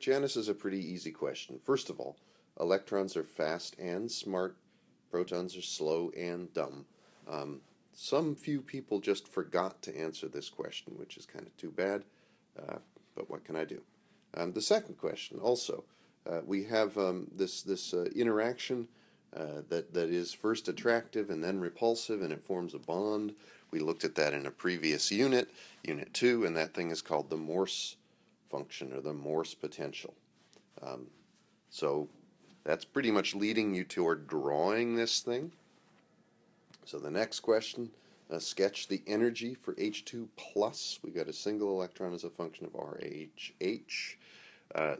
Janice is a pretty easy question. First of all, electrons are fast and smart. Protons are slow and dumb. Some few people just forgot to answer this question, which is kind of too bad, but what can I do? The second question also, we have this interaction that is first attractive and then repulsive, and it forms a bond. We looked at that in a previous unit, Unit 2, and that thing is called the Morse function, or the Morse potential. So that's pretty much leading you toward drawing this thing. So the next question, sketch the energy for H2 plus. We got a single electron as a function of RHH.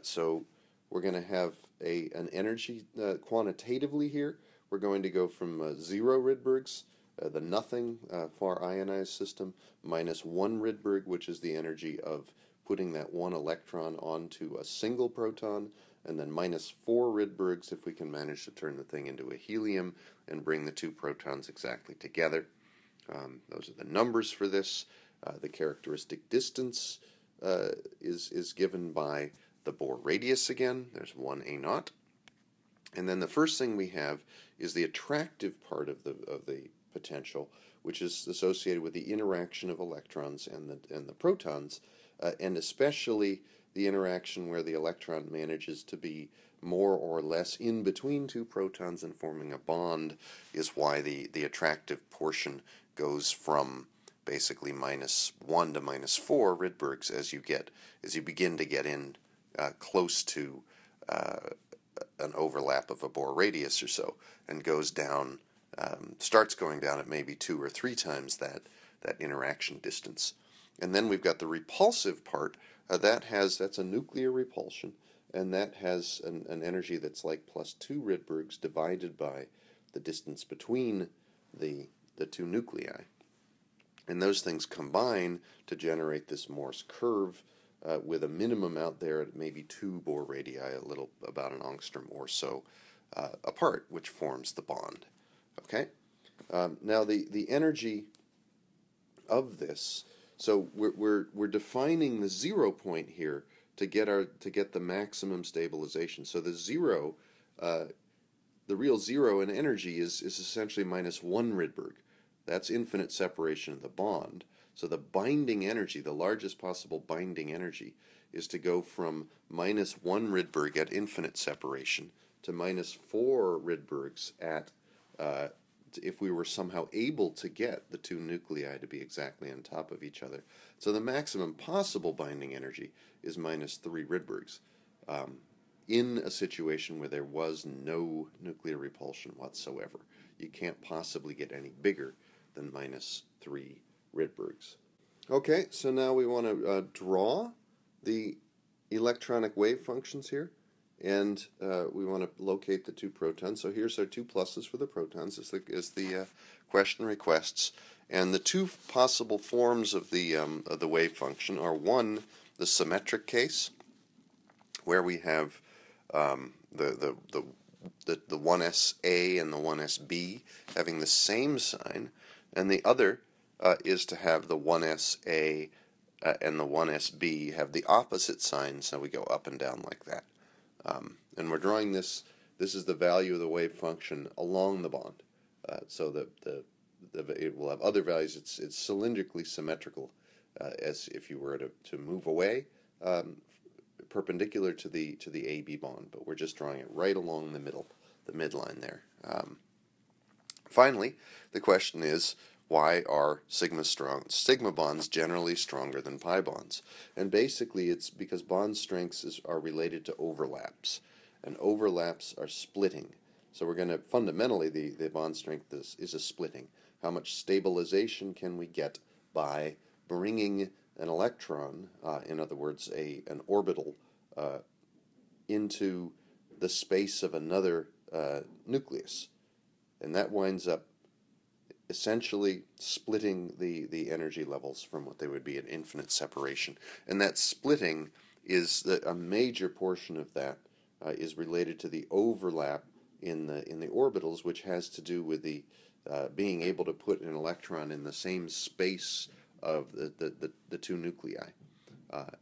So we're going to have an energy quantitatively here. We're going to go from 0 Rydbergs, the nothing far ionized system, minus 1 Rydberg, which is the energy of putting that one electron onto a single proton, and then minus 4 Rydbergs if we can manage to turn the thing into a helium and bring the two protons exactly together. Those are the numbers for this. The characteristic distance is given by the Bohr radius again. There's 1 a0. And then the first thing we have is the attractive part of the potential, which is associated with the interaction of electrons and the protons, and especially the interaction where the electron manages to be more or less in between two protons and forming a bond is why the attractive portion goes from basically minus 1 to minus 4 Rydbergs as you begin to get in close to an overlap of a Bohr radius or so, and goes down, starts going down at maybe 2 or 3 times that interaction distance. And then we've got the repulsive part. That's a nuclear repulsion, and that has an energy that's like plus 2 Rydbergs divided by the distance between the two nuclei. And those things combine to generate this Morse curve with a minimum out there at maybe 2 Bohr radii, about an angstrom or so apart, which forms the bond. Okay. Now the energy of this. So we're defining the 0 point here to get the maximum stabilization. So the zero, the real zero in energy is essentially minus 1 Rydberg. That's infinite separation of the bond. So the binding energy, the largest possible binding energy, is to go from minus 1 Rydberg at infinite separation to minus 4 Rydbergs at if we were somehow able to get the two nuclei to be exactly on top of each other. So the maximum possible binding energy is minus 3 Rydbergs in a situation where there was no nuclear repulsion whatsoever. You can't possibly get any bigger than minus 3 Rydbergs. Okay, so now we want to draw the electronic wave functions here. And we want to locate the two protons. So here's our 2 pluses for the protons, as the question requests. And the two possible forms of the wave function are, one, the symmetric case, where we have the 1SA and the 1SB having the same sign, and the other is to have the 1SA and the 1SB have the opposite sign, so we go up and down like that. And we're drawing this is the value of the wave function along the bond. So it will have other values. It's cylindrically symmetrical, as if you were to move away perpendicular to the AB bond, but we're just drawing it right along the midline there. Finally, the question is, why are sigma bonds generally stronger than pi bonds? And basically it's because bond strengths are related to overlaps, and overlaps are splitting. So we're going to, fundamentally, the bond strength is a splitting. How much stabilization can we get by bringing an electron, in other words, an orbital, into the space of another nucleus? And that winds up essentially splitting the energy levels from what they would be at infinite separation. And that splitting is a major portion of that is related to the overlap in the orbitals, which has to do with the being able to put an electron in the same space of the two nuclei.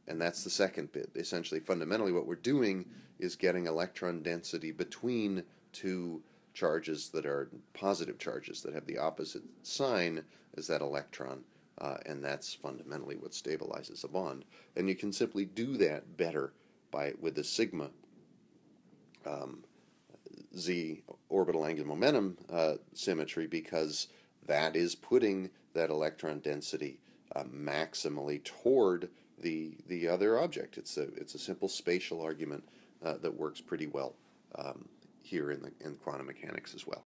And that's the second bit. Essentially, fundamentally, what we're doing is getting electron density between two charges that are positive charges that have the opposite sign as that electron. And that's fundamentally what stabilizes a bond. And you can simply do that better with the sigma z orbital angular momentum symmetry, because that is putting that electron density maximally toward the other object. It's a simple spatial argument that works pretty well here in quantum mechanics as well.